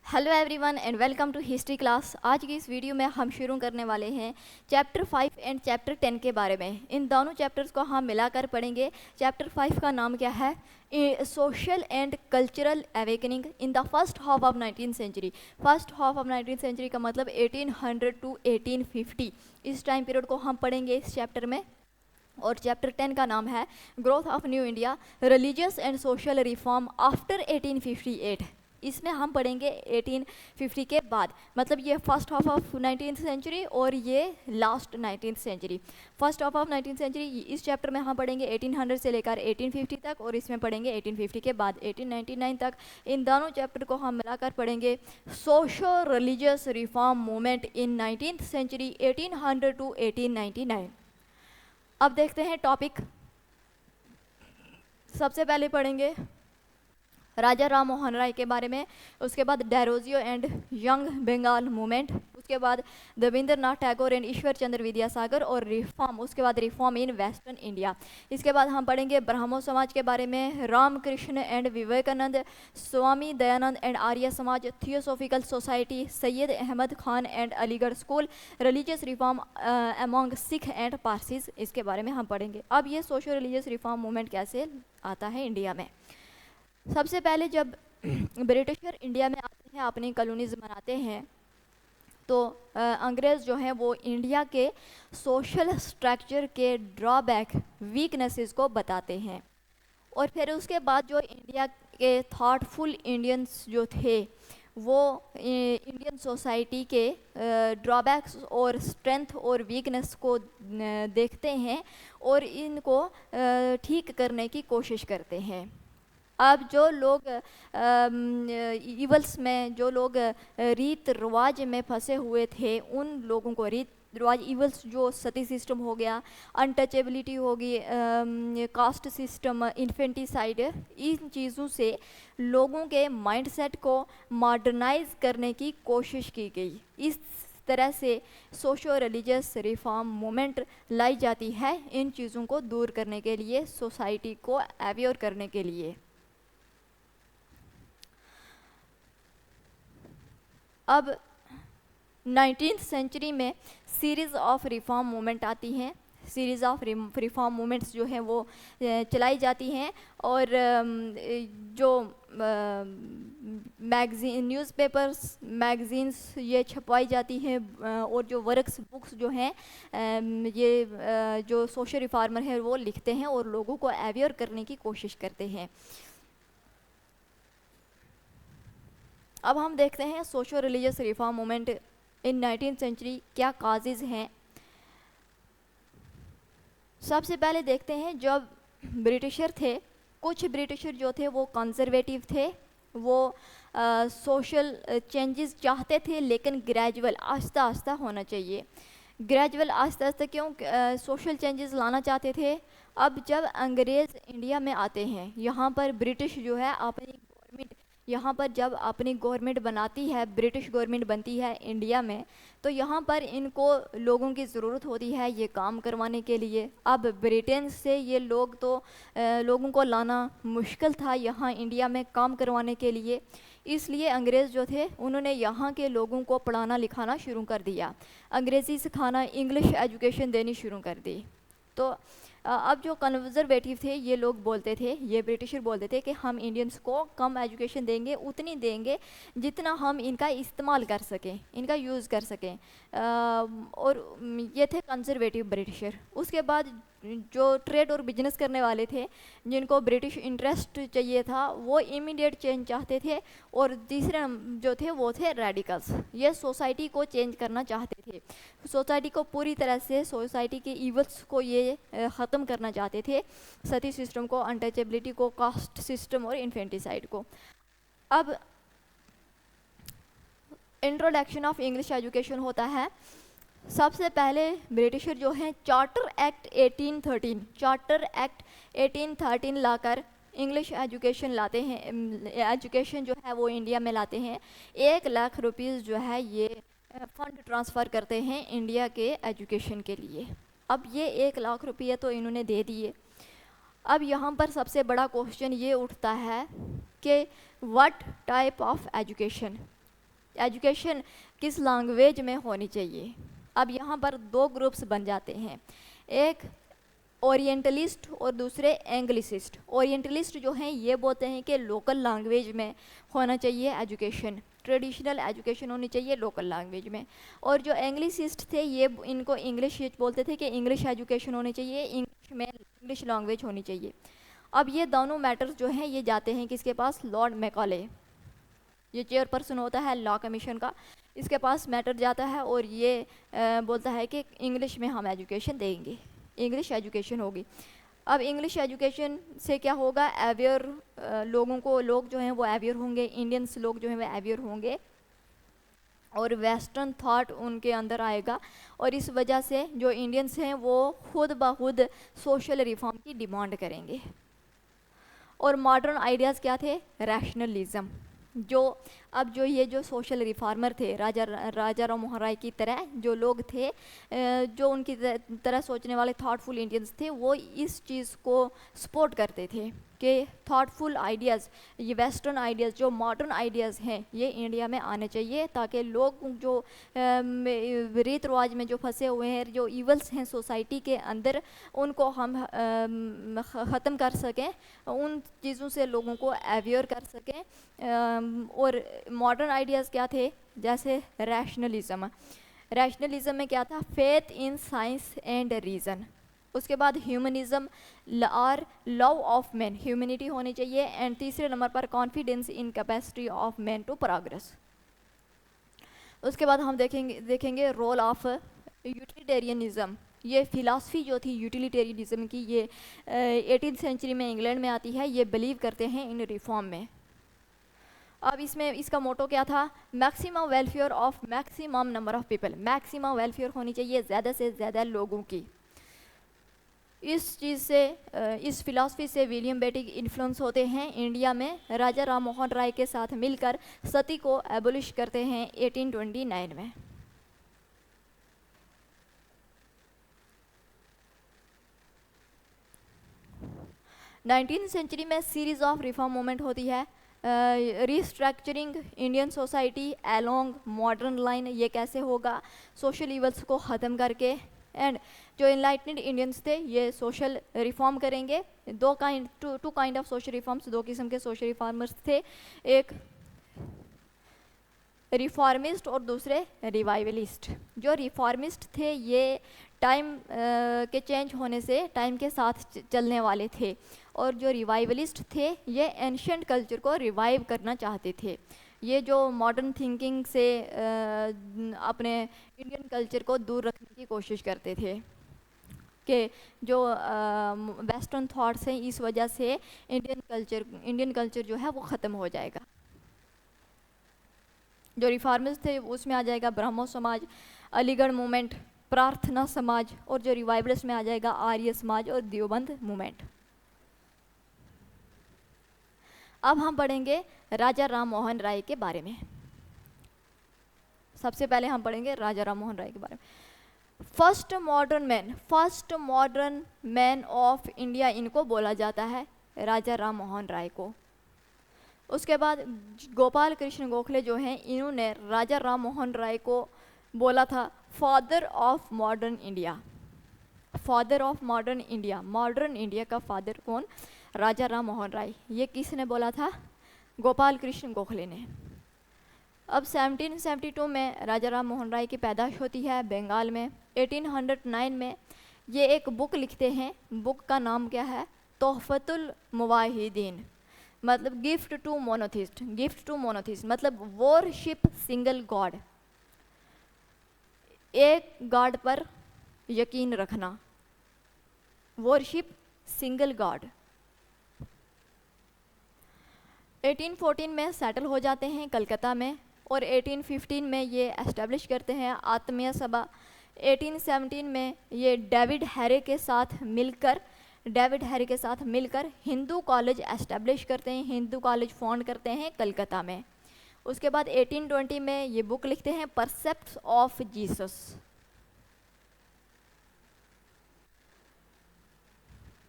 Hello everyone and welcome to history class. आज की इस वीडियो में हम शुरू करने वाले हैं चैप्टर 5 एंड चैप्टर 10 के बारे में। इन दोनों चैप्टर्स को हम मिलाकर पढ़ेंगे। चैप्टर 5 का नाम क्या है? Social and cultural awakening in the first half of 19th century. First half of 19th century का मतलब 1800 टू 1850, इस टाइम पीरियड को हम पढ़ेंगे इस चैप्टर में। और चैप्टर 10 का नाम है growth of new India, religious and social reform after 1858। इसमें हम पढ़ेंगे 1850 के बाद, मतलब ये first half of 19th century और ये last 19th century. First half of 19th century इस चैप्टर में हम पढ़ेंगे 1800 से लेकर 1850 तक, और इसमें पढ़ेंगे 1850 के बाद 1899 तक। इन दोनों चैप्टर को हम मिलाकर पढ़ेंगे socio religious reform movement in 19th century 1800 to 1899। अब देखते हैं टॉपिक। सबसे पहले पढ़ेंगे राजा राम मोहन राय के बारे में, उसके बाद Derozio and young Bengal movement, उसके बाद देवेंद्रनाथ टैगोर एंड ईश्वर चंद्र विद्यासागर और रिफॉर्म, उसके बाद रिफॉर्म इन वेस्टर्न इंडिया। इसके बाद हम पढ़ेंगे ब्राह्मो समाज के बारे में, Ramakrishna and Vivekananda, Swami Dayanand and Arya Samaj, Theosophical Society, Syed Ahmad Khan and Aligarh school, religious reform among Sikh and Parsis, इसके बारे में हम पढ़ेंगे। अब ये सोशल रिलीजियस रिफॉर्म मूवमेंट कैसे आता है इंडिया में। सबसे पहले जब ब्रिटिशर इंडिया में आते हैं, अपनी कॉलोनीज बनाते हैं, तो अंग्रेज़ जो हैं वो इंडिया के सोशल स्ट्रक्चर के ड्रॉबैक, वीकनेसेस को बताते हैं। और फिर उसके बाद जो इंडिया के थॉटफुल इंडियंस जो थे वो इंडियन सोसाइटी के ड्रॉबैक्स और स्ट्रेंथ और वीकनेस को देखते हैं और इनको ठीक करने की कोशिश करते हैं। अब जो लोग ईवल्स में, जो लोग रीत रिवाज में फंसे हुए थे, उन लोगों को रीत रिवाज, ईवल्स जो सती सिस्टम हो गया, अनटचेबिलिटी होगी, कास्ट सिस्टम, इन्फेंटिसाइड, इन चीज़ों से लोगों के माइंडसेट को मॉडर्नाइज करने की कोशिश की गई। इस तरह से सोशो रिलीजियस रिफॉर्म मूवमेंट लाई जाती है इन चीज़ों को दूर करने के लिए, सोसाइटी को अवेयर करने के लिए। अब 19th सेंचुरी में सीरीज़ ऑफ रिफॉर्म मूवमेंट आती हैं। सीरीज़ ऑफ रिफॉर्म मूवमेंट्स जो हैं वो चलाई जाती हैं, और जो मैगज़ीन, न्यूज़पेपर्स, मैगज़ीन्स ये छपवाई जाती हैं, और जो वर्क्स, बुक्स जो हैं ये जो सोशल रिफॉर्मर हैं वो लिखते हैं और लोगों को अवेयर करने की कोशिश करते हैं। अब हम देखते हैं socio religious reform movement in 19th century क्या काजेज़ हैं। सबसे पहले देखते हैं जब ब्रिटिशर थे, कुछ ब्रिटिशर जो थे वो कंजर्वेटिव थे, वो सोशल चेंजेस चाहते थे, लेकिन ग्रेजुअल, आस्ता आस्ता होना चाहिए। ग्रेजुअल, आस्ता आस्ता क्यों सोशल चेंजेस लाना चाहते थे? अब जब अंग्रेज़ इंडिया में आते हैं, यहाँ पर ब्रिटिश जो है अपनी गवर्नमेंट, यहाँ पर जब अपनी गवर्नमेंट बनाती है, ब्रिटिश गवर्नमेंट बनती है इंडिया में, तो यहाँ पर इनको लोगों की ज़रूरत होती है ये काम करवाने के लिए। अब ब्रिटेन से ये लोग तो लोगों को लाना मुश्किल था यहाँ इंडिया में काम करवाने के लिए, इसलिए अंग्रेज़ जो थे उन्होंने यहाँ के लोगों को पढ़ाना लिखाना शुरू कर दिया, अंग्रेज़ी सिखाना, इंग्लिश एजुकेशन देनी शुरू कर दी। तो अब जो कंजर्वेटिव थे ये लोग बोलते थे, ये ब्रिटिशर बोलते थे कि हम इंडियंस को कम एजुकेशन देंगे, उतनी देंगे जितना हम इनका इस्तेमाल कर सकें, इनका यूज़ कर सकें। और ये थे कंजर्वेटिव ब्रिटिशर। उसके बाद जो ट्रेड और बिजनेस करने वाले थे, जिनको ब्रिटिश इंटरेस्ट चाहिए था, वो इमीडिएट चेंज चाहते थे। और तीसरे जो थे वो थे रेडिकल्स, ये सोसाइटी को चेंज करना चाहते थे, सोसाइटी को पूरी तरह से, सोसाइटी के ईवल्स को ये ख़त्म करना चाहते थे, सती सिस्टम को, अनटचेबिलिटी को, कास्ट सिस्टम और इन्फेंटिसाइड को। अब इंट्रोडक्शन ऑफ इंग्लिश एजुकेशन होता है। सबसे पहले ब्रिटिशर जो हैं चार्टर एक्ट 1813, चार्टर एक्ट 1813 लाकर इंग्लिश एजुकेशन लाते हैं, एजुकेशन जो है वो इंडिया में लाते हैं। 1 लाख रुपीज़ जो है ये फंड ट्रांसफ़र करते हैं इंडिया के एजुकेशन के लिए। अब ये 1 लाख रुपये तो इन्होंने दे दिए। अब यहाँ पर सबसे बड़ा क्वेश्चन ये उठता है कि what type of education, education किस लैंग्वेज में होनी चाहिए। अब यहाँ पर दो ग्रुप्स बन जाते हैं, एक ओरिएंटलिस्ट और दूसरे एंग्लिसिस्ट। ओरिएंटलिस्ट जो हैं ये बोलते हैं कि लोकल लैंग्वेज में होना चाहिए एजुकेशन, ट्रेडिशनल एजुकेशन होनी चाहिए लोकल लैंग्वेज में। और जो एंग्लिसिस्ट थे ये इनको इंग्लिश बोलते थे कि इंग्लिश एजुकेशन होनी चाहिए, इंग्लिश में इंग्लिश लैंग्वेज होनी चाहिए। अब ये दोनों मैटर्स जो हैं ये जाते हैं किसके पास, लॉर्ड मैकॉले, ये चेयरपर्सन होता है लॉ कमीशन का, इसके पास मैटर जाता है और ये बोलता है कि इंग्लिश में हम एजुकेशन देंगे, इंग्लिश एजुकेशन होगी। अब इंग्लिश एजुकेशन से क्या होगा, अवेयर लोग जो हैं वो अवेयर होंगे, इंडियंस लोग जो हैं वो अवेयर होंगे और वेस्टर्न थॉट उनके अंदर आएगा। और इस वजह से जो इंडियंस हैं वो खुद ब खुद सोशल रिफॉर्म की डिमांड करेंगे। और मॉडर्न आइडियाज़ क्या थे, रैशनलिज्म। जो ये जो सोशल रिफॉर्मर थे राजा राम मोहन राय की तरह जो लोग थे, जो उनकी तरह सोचने वाले थॉटफुल इंडियंस थे, वो इस चीज़ को सपोर्ट करते थे कि थॉटफुल आइडियाज़, ये वेस्टर्न आइडियाज़ जो मॉडर्न आइडियाज़ हैं ये इंडिया में आने चाहिए, ताकि लोग जो रीत रिवाज में जो फंसे हुए हैं, जो इवल्स हैं सोसाइटी के अंदर, उनको हम ख़त्म कर सकें, उन चीज़ों से लोगों को अवेयर कर सकें। और मॉडर्न आइडियाज़ क्या थे, जैसे रैशनलिज्म। रैशनलिज्म में क्या था, faith in science and reason. उसके बाद ह्यूमनिज्म और लव ऑफ मैन, ह्यूमैनिटी होनी चाहिए। एंड तीसरे नंबर पर confidence in capacity of man to progress. उसके बाद हम देखेंगे रोल ऑफ यूटिलिटेरियनिज्म। ये फिलासफी जो थी यूटिलिटेरियनिज्म की, ये 18th सेंचुरी में इंग्लैंड में आती है। ये बिलीव करते हैं इन रिफॉर्म में। अब इसमें इसका मोटो क्या था, maximum welfare of maximum number of people. Maximum welfare होनी चाहिए ज़्यादा से ज़्यादा लोगों की। इस चीज़ से, इस फिलॉसफी से विलियम बेटिक इन्फ्लुएंस होते हैं। इंडिया में राजा राम मोहन राय के साथ मिलकर सती को एबोलिश करते हैं 1829 में। नाइनटीन सेंचुरी में सीरीज ऑफ रिफॉर्म मूवमेंट होती है। Restructuring Indian society along modern line, ये कैसे होगा, सोशल इवल्स को ख़त्म करके। एंड जो इनलाइटनिंग इंडियंस थे ये सोशल रिफॉर्म करेंगे। Two kind of social reforms, दो किस्म के सोशल रिफॉर्मर्स थे, एक रिफॉर्मिस्ट और दूसरे रिवाइवलिस्ट। जो रिफॉर्मिस्ट थे ये टाइम के चेंज होने से टाइम के साथ चलने वाले थे, और जो रिवाइवलिस्ट थे ये एंशिएंट कल्चर को रिवाइव करना चाहते थे। ये जो मॉडर्न थिंकिंग से अपने इंडियन कल्चर को दूर रखने की कोशिश करते थे कि जो वेस्टर्न थॉट्स हैं इस वजह से इंडियन कल्चर जो है वो ख़त्म हो जाएगा। जो रिफॉर्मिस्ट थे उसमें आ जाएगा ब्रह्मो समाज, अलीगढ़ मूवमेंट, प्रार्थना समाज, और जो रिवाइवलिस्ट में आ जाएगा आर्य समाज और देवबंद मूवमेंट। अब हम पढ़ेंगे राजा राम मोहन राय के बारे में। सबसे पहले हम पढ़ेंगे राजा राम मोहन राय के बारे में। First modern man of India इनको बोला जाता है, राजा राम मोहन राय को। उसके बाद गोपाल कृष्ण गोखले जो हैं इन्होंने राजा राम मोहन राय को बोला था father of modern India. Father of modern India, modern India का फादर कौन, राजा राम मोहन राय। ये किसने बोला था, गोपाल कृष्ण गोखले ने। अब 1772 में राजा राम मोहन राय की पैदाइश होती है बंगाल में। 1809 में ये एक बुक लिखते हैं, बुक का नाम क्या है, तोहफतुल मुवाहिदीन, मतलब gift to monotheist. Gift to monotheist मतलब वॉरशिप सिंगल गॉड, एक गॉड पर यकीन रखना, वॉरशिप सिंगल गॉड। 1814 में सेटल हो जाते हैं कलकत्ता में, और 1815 में ये एस्टेब्लिश करते हैं आत्मीय सभा। 1817 में ये डेविड हैरे के साथ मिलकर हिंदू कॉलेज एस्टेब्लिश करते हैं, हिंदू कॉलेज फाउंड करते हैं कलकत्ता में। उसके बाद 1820 में ये बुक लिखते हैं परसेप्ट्स ऑफ जीसस।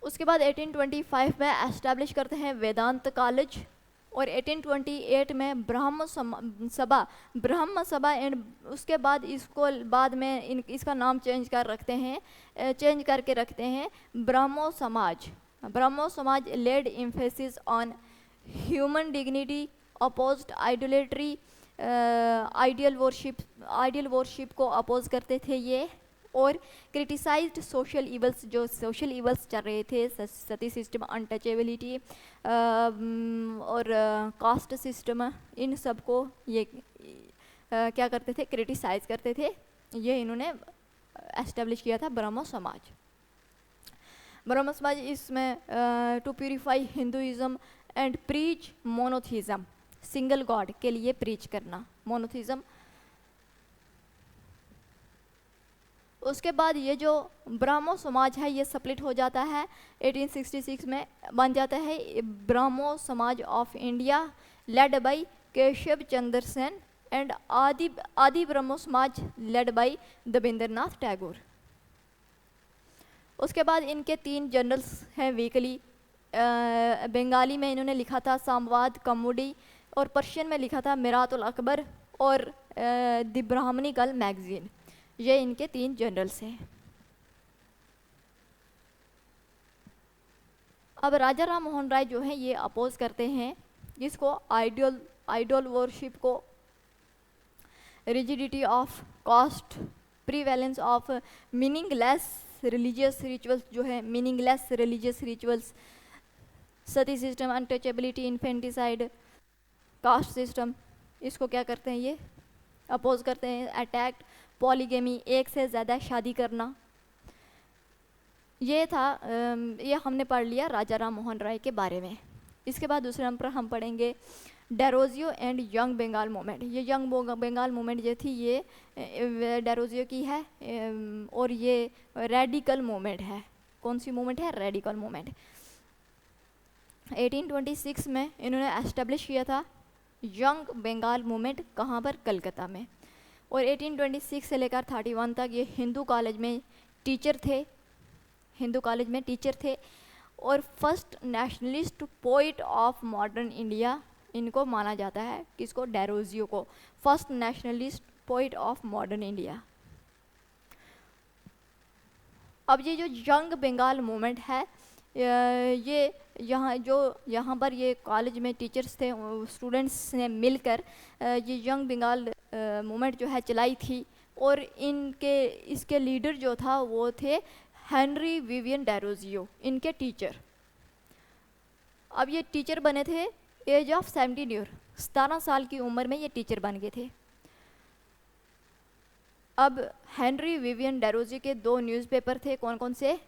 उसके बाद 1825 में एस्टेब्लिश करते हैं वेदांत कॉलेज। और 1828 में ब्रह्म सभा एंड उसके बाद इसको बाद में इसका नाम चेंज करके रखते हैं ब्रह्मो Samaj. Brahmo Samaj led emphasis on human dignity, opposed idolatry, ideal worship को अपोज करते थे ये, और क्रिटिसाइज्ड सोशल इवल्स, जो सोशल इवल्स चल रहे थे, सती सिस्टम, अनटचेबिलिटी और कास्ट सिस्टम, इन सब को ये क्या करते थे, क्रिटिसाइज करते थे। ये इन्होंने एस्टेब्लिश किया था ब्रह्मो समाज। ब्रह्मो समाज इसमें to purify Hinduism and preach monotheism, single god के लिए प्रीच करना, मोनोथिज्म। उसके बाद ये जो ब्रह्मो समाज है ये स्प्लिट हो जाता है 1866 में, बन जाता है ब्रह्मो समाज of India led by Keshav Chandra Sen and आदि ब्रह्मो समाज लेड बाय देवेंद्रनाथ टैगोर। उसके बाद इनके 3 जर्नल्स हैं वीकली। बंगाली में इन्होंने लिखा था संवाद कौमुदी, और पर्शियन में लिखा था मिरातुल अकबर और द ब्राह्मणी गर्ल मैगजीन। ये इनके 3 जर्नल्स हैं। अब राजा राम मोहन राय जो हैं ये अपोज करते हैं इसको, आइडल वर्शिप को, rigidity of caste, prevalence of meaningless religious rituals, जो है meaningless religious rituals, sati system, untouchability, infanticide, caste system, इसको क्या करते हैं ये अपोज करते हैं। अटैक पॉलीगेमी, एक से ज़्यादा शादी करना। ये था ये हमने पढ़ लिया राजा राम मोहन राय के बारे में। इसके बाद दूसरे नंबर पर हम पढ़ेंगे Derozio and young Bengal movement. ये यंग बंगाल मूवमेंट जो थी ये डेरोजियो की है, और ये रेडिकल मूवमेंट है। कौन सी मूवमेंट है? Radical movement. 1826 में इन्होंने एस्टेब्लिश किया था यंग बंगाल मूवमेंट, कहाँ पर? कलकत्ता में। और 1826 से लेकर 31 तक ये हिंदू कॉलेज में टीचर थे, और first nationalist poet of modern India इनको माना जाता है। किसको? डेरोजियो को, first nationalist poet of modern India. अब ये जो यंग बंगाल मूवमेंट है ये यहाँ पर ये कॉलेज में टीचर्स थे, स्टूडेंट्स ने मिलकर ये यंग बंगाल मूवमेंट जो है चलाई थी। और इसके लीडर जो था वो थे हेनरी विवियन डेरोजियो, इनके टीचर। अब ये टीचर बने थे एज ऑफ 17 ईयर, 17 साल की उम्र में ये टीचर बन गए थे। अब हेनरी विवियन डेरोजियो के 2 न्यूज़पेपर थे, कौन कौन से?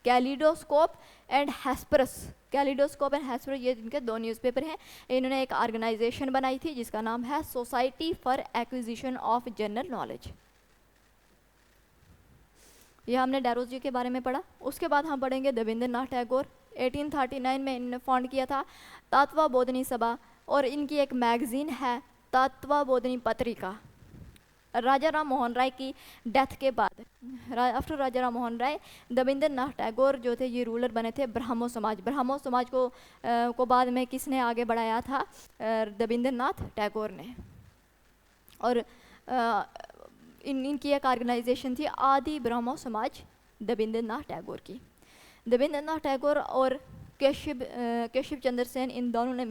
Kaleidoscope and Hesperus. Kaleidoscope and Hesperus ये इनके 2 न्यूज़पेपर हैं। इन्होंने एक ऑर्गेनाइजेशन बनाई थी जिसका नाम है society for acquisition of general knowledge. यह हमने डेरोजियो के बारे में पढ़ा। उसके बाद हम पढ़ेंगे देवेंद्रनाथ टैगोर। 1839 में इन्होंने फाउंड किया था तत्वबोधिनी सभा, और इनकी एक मैगजीन है तत्वबोधिनी पत्रिका। राजा राम मोहन राय की डेथ के बाद, आफ्टर राजा राम मोहन राय, देवेंद्रनाथ टैगोर जो थे ये रूलर बने थे ब्रह्मो समाज को बाद में किसने आगे बढ़ाया था? देवेंद्रनाथ टैगोर ने। और इनकी एक ऑर्गेनाइजेशन थी आदि ब्रह्मो समाज देवेंद्रनाथ टैगोर की। देवेंद्रनाथ टैगोर और केशव चंद्र सेन, इन दोनों ने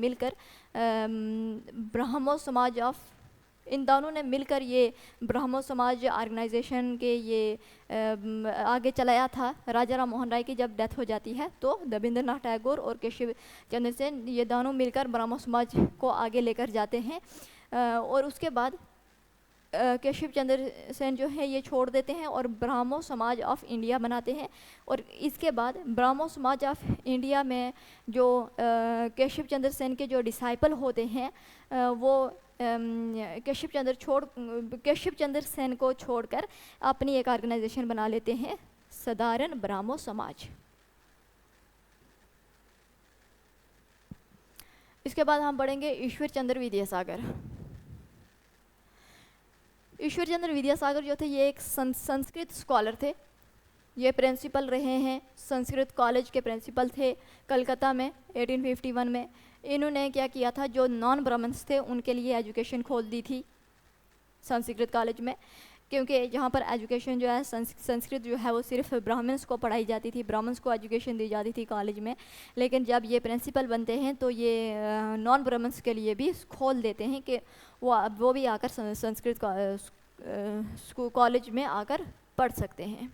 मिलकर ये ब्रह्मो समाज ऑर्गेनाइजेशन के ये आगे चलाया था। राजा राम मोहन राय की जब डेथ हो जाती है तो देवेंद्रनाथ टैगोर और केशव चंद्र सेन ये दोनों मिलकर ब्रह्मो समाज को आगे लेकर जाते हैं। और उसके बाद केशव चंद्र सेन जो है ये छोड़ देते हैं और ब्रह्मो समाज ऑफ इंडिया बनाते हैं। और इसके बाद ब्रह्मो समाज ऑफ इंडिया में जो केशव चंद्र सेन के जो डिसाइपल होते हैं वो केशव चंद्र सेन को छोड़कर अपनी एक ऑर्गेनाइजेशन बना लेते हैं, साधारण ब्रह्मो समाज। इसके बाद हम पढ़ेंगे ईश्वर चंद्र विद्यासागर। ईश्वर चंद्र विद्यासागर जो थे ये एक संस्कृत स्कॉलर थे। ये प्रिंसिपल रहे हैं, संस्कृत कॉलेज के प्रिंसिपल थे कलकत्ता में 1851 में। इन्होंने क्या किया था, जो नॉन ब्राह्मण्स थे उनके लिए एजुकेशन खोल दी थी संस्कृत कॉलेज में, क्योंकि जहाँ पर एजुकेशन जो है संस्कृत जो है वो सिर्फ ब्राह्मण्स को पढ़ाई जाती थी, ब्राह्मण्स को एजुकेशन दी जाती थी कॉलेज में। लेकिन जब ये प्रिंसिपल बनते हैं तो ये नॉन ब्राह्मण्स के लिए भी खोल देते हैं कि वो भी आकर संस्कृत कॉलेज में आकर पढ़ सकते हैं।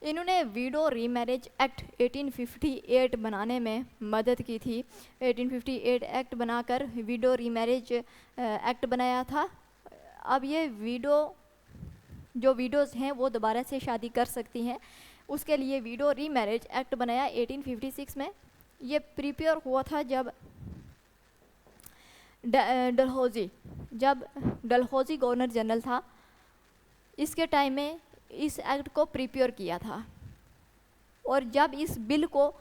इन्होंने विडो रीमैरिज एक्ट 1858 बनाने में मदद की थी। 1858 एक्ट बनाकर विडो रीमैरिज एक्ट बनाया था। अब ये जो विडोज़ हैं वो दोबारा से शादी कर सकती हैं, उसके लिए विडो रीमैरिज एक्ट बनाया 1856 में। ये प्रिपेयर हुआ था जब डलहौजी गवर्नर जनरल था, इसके टाइम में इस एक्ट को प्रिपेयर किया था। और जब इस बिल को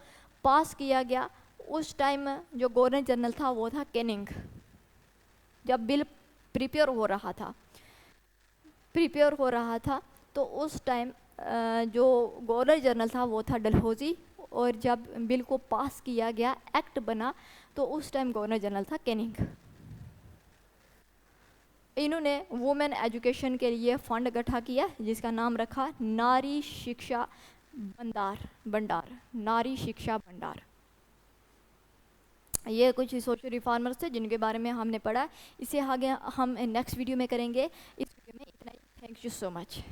पास किया गया उस टाइम जो गवर्नर जनरल था वो था कैनिंग। जब बिल प्रिपेयर हो रहा था तो उस टाइम जो गवर्नर जनरल था वो था डलहौजी, और जब बिल को पास किया गया, एक्ट बना, तो उस टाइम गवर्नर जनरल था कैनिंग। इन्होंने वुमेन एजुकेशन के लिए फंड इकट्ठा किया जिसका नाम रखा नारी शिक्षा भंडार, नारी शिक्षा भंडार। ये कुछ सोशल रिफॉर्मर्स थे जिनके बारे में हमने पढ़ा। इसे आगे हम नेक्स्ट वीडियो में करेंगे। इस वीडियो में इतना ही। Thank you so much.